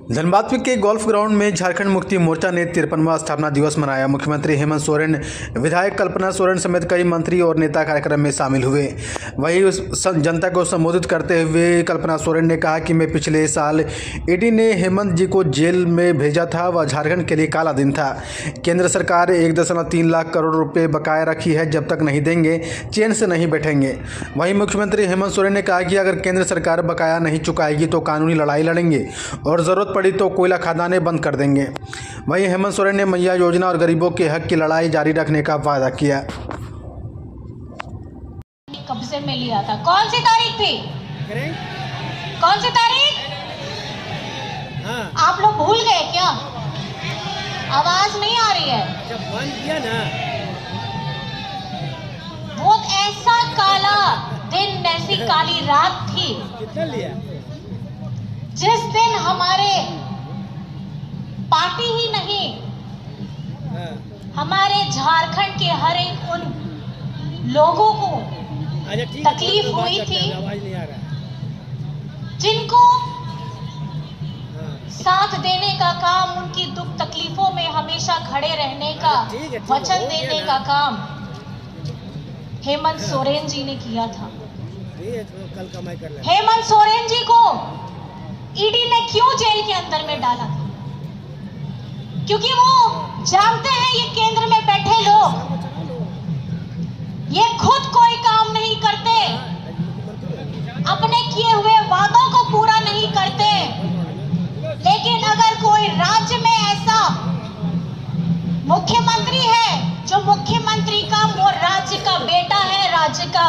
धनबाद के golf ground में झारखंड मुक्ति मोर्चा ने 53वां स्थापना दिवस मनाया। मुख्यमंत्री हेमंत सोरेन, विधायक कल्पना सोरेन समेत कई मंत्री और नेता कार्यक्रम में शामिल हुए। वहीं उस जनता को संबोधित करते हुए कल्पना सोरेन ने कहा कि मैं पिछले साल ईडी ने हेमंत जी को जेल में भेजा था, वह झारखंड के लिए काला दिन था। केंद्र सरकार 1.3 लाख करोड़ रुपये बकाया रखी है, जब तक नहीं देंगे चैन से नहीं बैठेंगे। वहीं मुख्यमंत्री हेमंत सोरेन ने कहा कि अगर केंद्र सरकार बकाया नहीं चुकाएगी तो कानूनी लड़ाई लड़ेंगे और जरूरत पड़ी तो कोयला खदानें बंद कर देंगे। वहीं हेमंत सोरेन ने मैया योजना और गरीबों के हक की लड़ाई जारी रखने का वादा किया। कब्जे में लिया था। कौन सी तारीख थी? कौन सी तारीख? हाँ। आप लोग भूल गए क्या? आवाज नहीं आ रही है। जब बंद किया ना, वो ऐसा काला दिन, ऐसी काली रात थी कितना लिया? जिस दिन हमारे पार्टी ही नहीं, हाँ। हमारे झारखंड के हर एक उन लोगों को अच्छा, ठीक है, तकलीफ तो बात हुई करते थी, हैं, आवाज नहीं आ रहा है। जिनको हाँ। साथ देने का काम, उनकी दुख तकलीफों में हमेशा खड़े रहने का ठीक है, वचन हो गया देने ना। का काम हेमंत सोरेन जी ने किया था। ठीक है, तो कल कमाई कर लेंगे। हेमंत सोरेन जी को ईडी ने क्यों जेल के अंदर में डाला था? क्योंकि वो जानते हैं ये केंद्र में बैठे लोग, ये खुद कोई काम नहीं करते, अपने किए हुए वादों को पूरा नहीं करते। लेकिन अगर कोई राज्य में ऐसा मुख्यमंत्री है जो मुख्यमंत्री का वो राज्य का बेटा है, राज्य का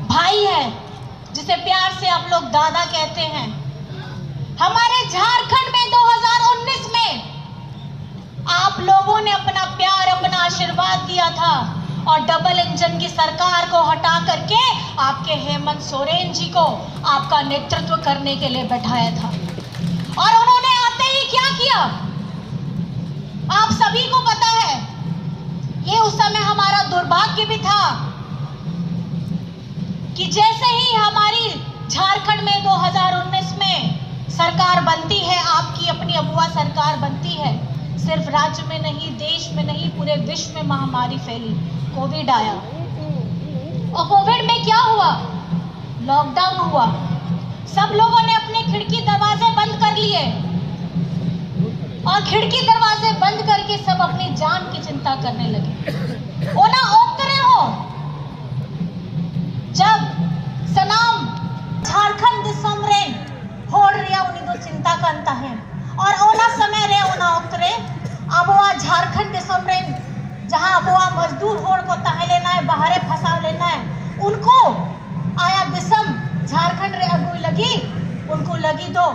भाई है, जिसे प्यार से आप लोग दादा कहते हैं, हमारे झारखंड में 2019 में आप लोगों ने अपना प्यार, अपना आशीर्वाद दिया था और डबल इंजन की सरकार को हटा करके आपके हेमंत सोरेन जी को आपका नेतृत्व करने के लिए बैठाया था। और उन्होंने आते ही क्या किया, आप सभी को पता है। ये उस समय हमारा दुर्भाग्य भी था कि जैसे ही हमारी झारखंड में 2019 में सरकार बनती है, आपकी अपनी अगुआ सरकार बनती है, सिर्फ राज्य में नहीं, देश में नहीं, पूरे विश्व में महामारी फैली, कोविड आया। और कोविड में क्या हुआ? लॉकडाउन हुआ। सब लोगों ने अपने खिड़की दरवाजे बंद कर लिए और खिड़की दरवाजे बंद करके सब अपनी जान की चिंता करने लगे। ओ ना ओकरे हो जब सनाम झारखंड दिसम रे होड़ रिया उन्हीं दो चिंता करता है और ओना समय रे ओना ओकरे अबवा झारखंड दिसम रे जहां अबवा मजदूर होड़ को तहे लेना है, बाहरे फंसा लेना है, उनको आया दिसम झारखंड रे अगुई लगी, उनको लगी दो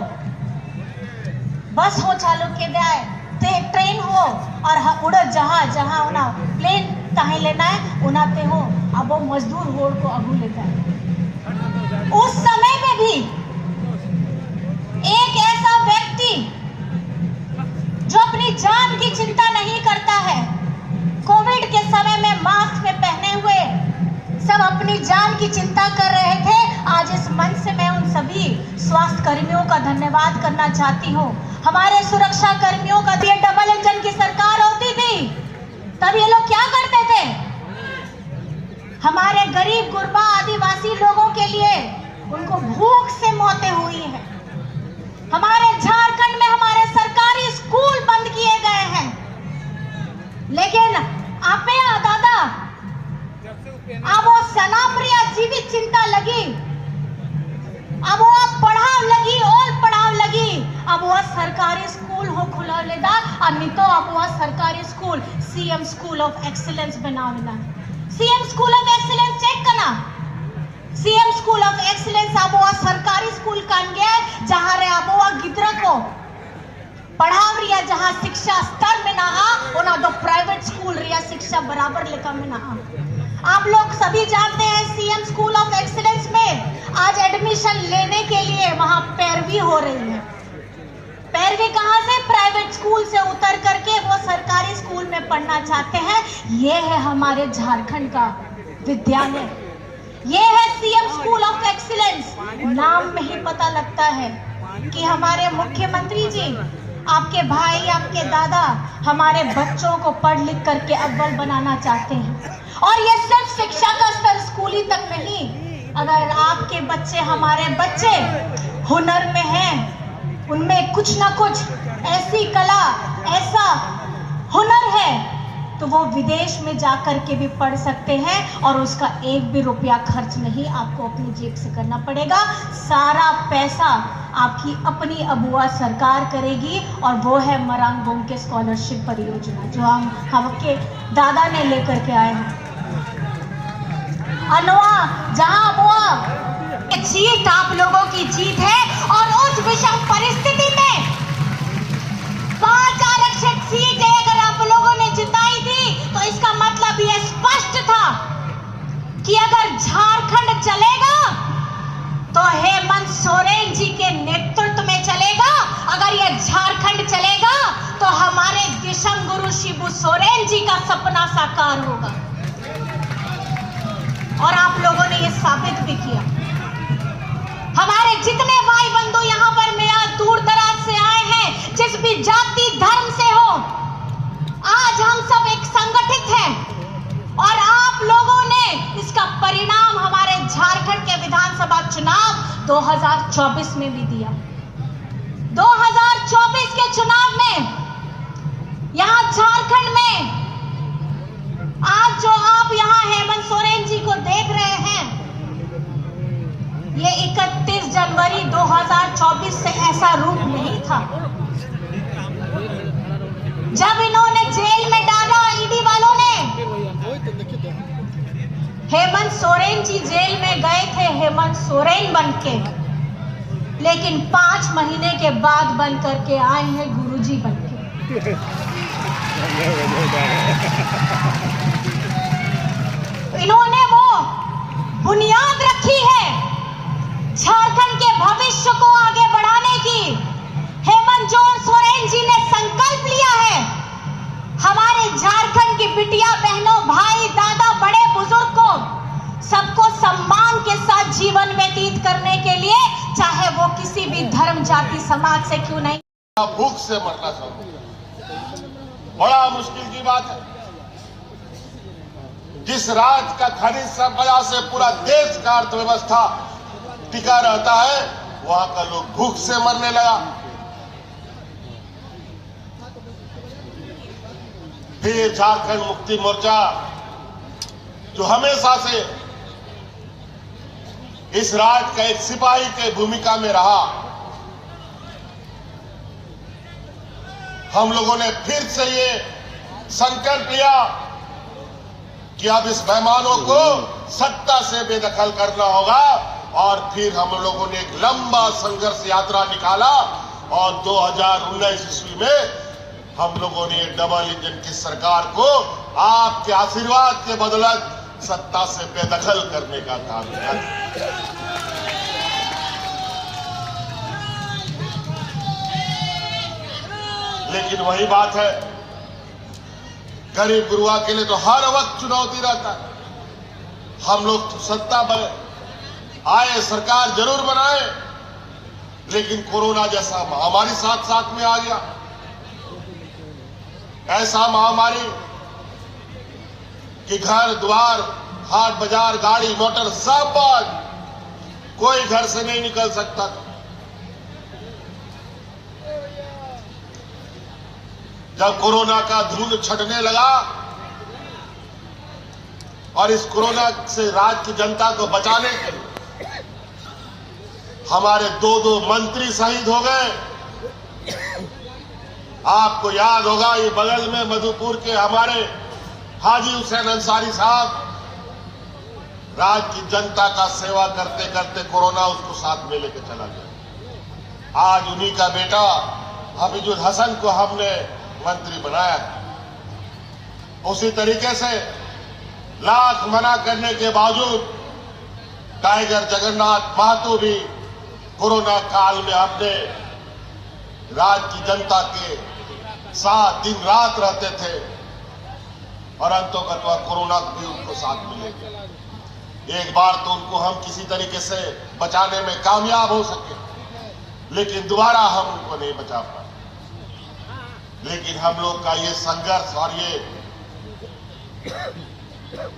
बस हो चालू के दे ट्रेन हो और उड़ जहां जहां उना प्लेन तहे लेना है उनाते हो, अब वो मजदूर होड़ को अगू लेता है। उस समय में भी एक ऐसा व्यक्ति जो अपनी जान की चिंता नहीं करता है, कोविड के समय में मास्क में पहने हुए सब अपनी जान की चिंता कर रहे थे। आज इस मंच से मैं उन सभी स्वास्थ्य कर्मियों का धन्यवाद करना चाहती हूँ। हमारे सुरक्षा कर्मियों का ये डबल इंजन की सरकार होती थी तब ये लोग क्या करते थे? हमारे गरीब गुरबा आदिवासी लोगों के लिए उनको भूख से मौतें हुई हैं। हमारे झारखंड में हमारे सरकारी स्कूल बंद किए गए हैं। लेकिन आपे दादा अब वो सनाप्रिया जीवित चिंता लगी, अब वो पढ़ाव लगी और पढ़ाव लगी, अब वो सरकारी स्कूल हो खुला लेदा और नहीं तो अब वो सरकारी school CM school of excellence बनावना। CM school of excellence check करना, सीएम स्कूल ऑफ एक्सीलेंस अब वो सरकारी स्कूल कान गया है जहां रे अब वो गिद्रा को पढ़ाव रिया, जहां शिक्षा स्तर में ना आ उना दो प्राइवेट स्कूल रिया शिक्षा बराबर लेकर में ना आ। आप लोग सभी जानते हैं सीएम स्कूल ऑफ एक्सीलेंस में आज एडमिशन लेने के लिए वहां पैरवी हो रही है। पैरवी कहां से? प्राइवेट स्कूल से उतर करके वो सरकारी स्कूल में पढ़ना चाहते हैं। ये है हमारे झारखंड का विद्यालय, ये है सीएम स्कूल ऑफ एक्सीलेंस। नाम में ही पता लगता है कि हमारे मुख्यमंत्री जी आपके भाई, आपके दादा हमारे बच्चों को पढ़ लिख करके अव्वल बनाना चाहते हैं। और ये सिर्फ शिक्षा का स्तर स्कूली तक नहीं, अगर आपके बच्चे, हमारे बच्चे हुनर में हैं, उनमें कुछ ना कुछ ऐसी कला, ऐसा हुनर है, तो वो विदेश में जाकर के भी पढ़ सकते हैं और उसका एक भी रुपया खर्च नहीं आपको अपनी जेब से करना पड़ेगा। सारा पैसा आपकी अपनी अबुआ सरकार करेगी और वो है मरांगबोंग के स्कॉलरशिप परियोजना जो हम आपके दादा ने लेकर के आए हैं। अनवा जहां अबुआ जीत आप लोगों की जीत है और उस विषम परिस्थिति में 5 आरक्षित सीटें अगर आप लोगों ने जिताई थी तो इसका मतलब यह स्पष्ट था कि अगर झारखंड चलेगा तो हेमंत सोरेन जी के नेतृत्व में चलेगा। अगर यह झारखंड चलेगा तो हमारे दिशम गुरु शिबू सोरेन जी का सपना साकार होगा और आप लोगों ने यह साबित भी किया। हमारे जितने भाई बंधु यहाँ पर मेरा दूर दराज से आए हैं, जिस भी जाति धर्म से हो, आज हम सब एक संगठित हैं और आप लोगों ने इसका परिणाम हमारे झारखंड के विधानसभा चुनाव 2024 में भी दिया। 2024 के चुनाव में यहाँ झारखंड में आज जो आप यहाँ हेमंत सोरेन जी को देख रहे हैं, ये 31 जनवरी 2024 से ऐसा रूप नहीं था। जब इन्होंने जेल में डाला, ईडी वालों ने, हेमंत सोरेन जी जेल में गए थे हेमंत सोरेन बनके, लेकिन 5 महीने के बाद बन करके आए हैं गुरुजी बनके। इन्होंने वो बुनियाद रखी है झारखंड के भविष्य को आगे बढ़ाने की। हेमंत सोरेन जी ने संकल्प लिया है हमारे झारखंड की बिटिया बहनों, भाई, दादा, बड़े बुजुर्ग को सबको सम्मान के साथ जीवन व्यतीत करने के लिए, चाहे वो किसी भी धर्म, जाति, समाज से क्यों नहीं। भूख से मरना चाहिए, बड़ा मुश्किल की बात है। जिस राज्य का खनिज संपदा से पूरा देश का अर्थव्यवस्था टिका रहता है, वहां का लोग भूख से मरने लगा। फिर झारखंड मुक्ति मोर्चा जो हमेशा से इस राज्य का एक सिपाही के भूमिका में रहा, हम लोगों ने फिर से ये संकल्प लिया कि अब इस मेहमानों को सत्ता से बेदखल करना होगा। और फिर हम लोगों ने एक लंबा संघर्ष यात्रा निकाला और 2019 ईस्वी में हम लोगों ने डबल इंजन की सरकार को आपके आशीर्वाद के बदौलत सत्ता से बेदखल करने का काम किया। लेकिन वही बात है, गरीब गुरुआ के लिए तो हर वक्त चुनौती रहता है। हम लोग तो सत्ता आए, सरकार जरूर बनाए, लेकिन कोरोना जैसा महामारी साथ साथ में आ गया। ऐसा महामारी कि घर द्वार, हाट बाजार, गाड़ी मोटर सब बंद, कोई घर से नहीं निकल सकता। जब कोरोना का धूल छटने लगा और इस कोरोना से राज्य की जनता को बचाने के लिए हमारे 2 मंत्री शहीद हो गए। आपको याद होगा, ये बगल में मधुपुर के हमारे हाजी हुसैन अंसारी साहब राज्य की जनता का सेवा करते करते कोरोना उसको साथ में लेके चला गया। आज उन्हीं का बेटा हफीजुल हसन को हमने मंत्री बनाया। उसी तरीके से लाख मना करने के बावजूद टाइगर जगन्नाथ महतो भी कोरोना काल में अपने राज्य की जनता के साथ दिन रात रहते थे और अंतोगत्वा कोरोना भी उनको साथ मिलेगा। एक बार तो उनको हम किसी तरीके से बचाने में कामयाब हो सके, लेकिन दोबारा हम उनको नहीं बचा पाए। लेकिन हम लोग का ये संघर्ष और ये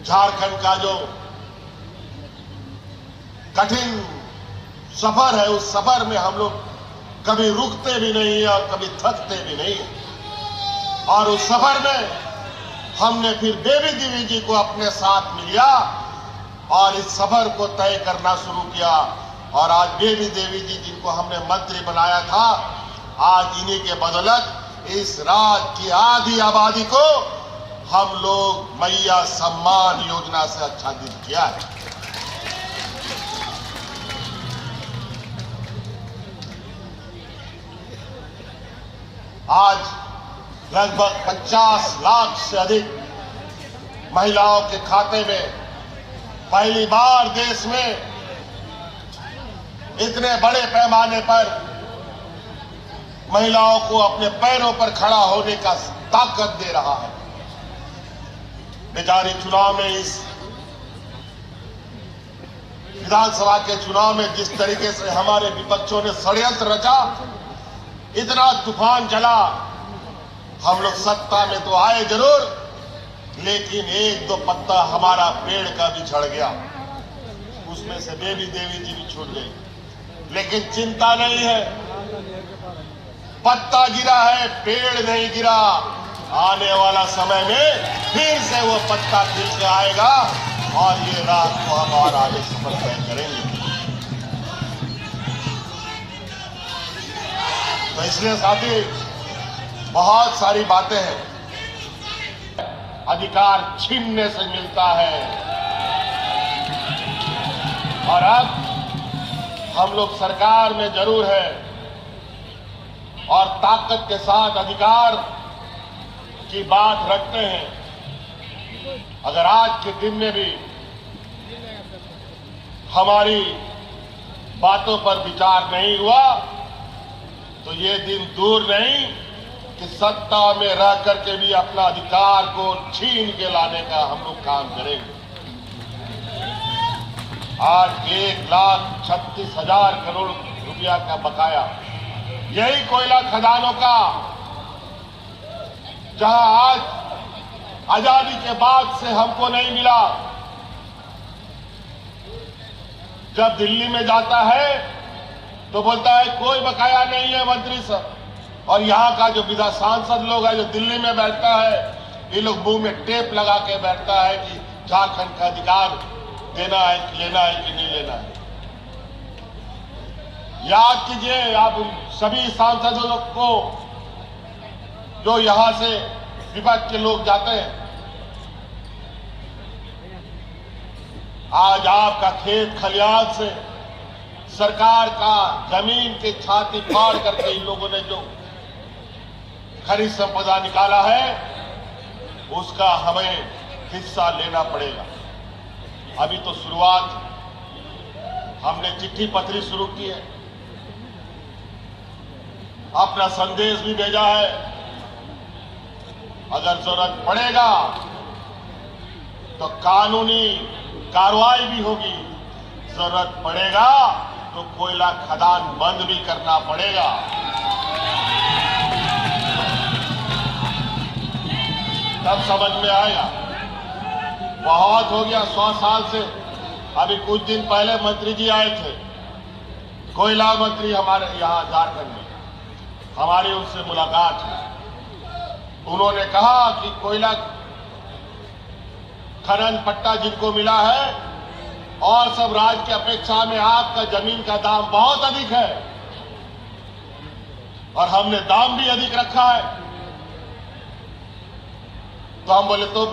झारखंड का जो कठिन सफर है, उस सफर में हम लोग कभी रुकते भी नहीं है और कभी थकते भी नहीं है। और उस सफर में हमने फिर बेबी देवी जी को अपने साथ मिलिया और इस सफर को तय करना शुरू किया। और आज बेबी देवी जी जिनको हमने मंत्री बनाया था, आज इन्हीं के बदौलत इस राज्य की आधी आबादी को हम लोग मैया सम्मान योजना से आच्छादित किया है। आज लगभग 50 लाख से अधिक महिलाओं के खाते में पहली बार देश में इतने बड़े पैमाने पर महिलाओं को अपने पैरों पर खड़ा होने का ताकत दे रहा है। बेचारी चुनाव में, इस विधानसभा के चुनाव में जिस तरीके से हमारे विपक्षों ने षड्यंत्र रचा, इतना तूफान चला, हम लोग सत्ता में तो आए जरूर, लेकिन एक दो पत्ता हमारा पेड़ का भी झड़ गया, उसमें से बेबी देवी जी भी छूट गई। लेकिन चिंता नहीं है, पत्ता गिरा है, पेड़ नहीं गिरा। आने वाला समय में फिर से वो पत्ता खिल के आएगा और ये रात को हम और आगे सफर तय करेंगे। तो इसलिए साथी, बहुत सारी बातें हैं, अधिकार छीनने से मिलता है और अब हम लोग सरकार में जरूर है और ताकत के साथ अधिकार की बात रखते हैं। अगर आज के दिन में भी हमारी बातों पर विचार नहीं हुआ तो ये दिन दूर नहीं कि सत्ता में रह करके भी अपना अधिकार को छीन के लाने का हम लोग काम करेंगे। आज 1,36,000 करोड़ रुपया का बकाया, यही कोयला खदानों का, जहां आज आजादी के बाद से हमको नहीं मिला। जब दिल्ली में जाता है तो बोलता है कोई बकाया नहीं है मंत्री साहब, और यहाँ का जो विधान सांसद लोग है जो दिल्ली में बैठता है, ये लोग मुंह में टेप लगा के बैठता है कि झारखंड का अधिकार देना है कि लेना है कि नहीं लेना है। याद कीजिए आप सभी सांसदों लोग को जो यहां से विपक्ष के लोग जाते हैं। आज आपका खेत खलियान से सरकार का जमीन के छाती फाड़ करके इन लोगों ने जो खरीद संपदा निकाला है, उसका हमें हिस्सा लेना पड़ेगा। अभी तो शुरुआत, हमने चिट्ठी पत्री शुरू की है, अपना संदेश भी भेजा है। अगर जरूरत पड़ेगा तो कानूनी कार्रवाई भी होगी, जरूरत पड़ेगा तो कोयला खदान बंद भी करना पड़ेगा। तब समझ में आएगा। बहुत हो गया 100 साल से। अभी कुछ दिन पहले मंत्री जी आए थे, कोयला मंत्री हमारे यहाँ झारखंड में, हमारी उनसे मुलाकात हुई। उन्होंने कहा कि कोयला खनन पट्टा जिनको मिला है और सब राज्य की अपेक्षा में आपका जमीन का दाम बहुत अधिक है और हमने दाम भी अधिक रखा है। तो हम बोले तो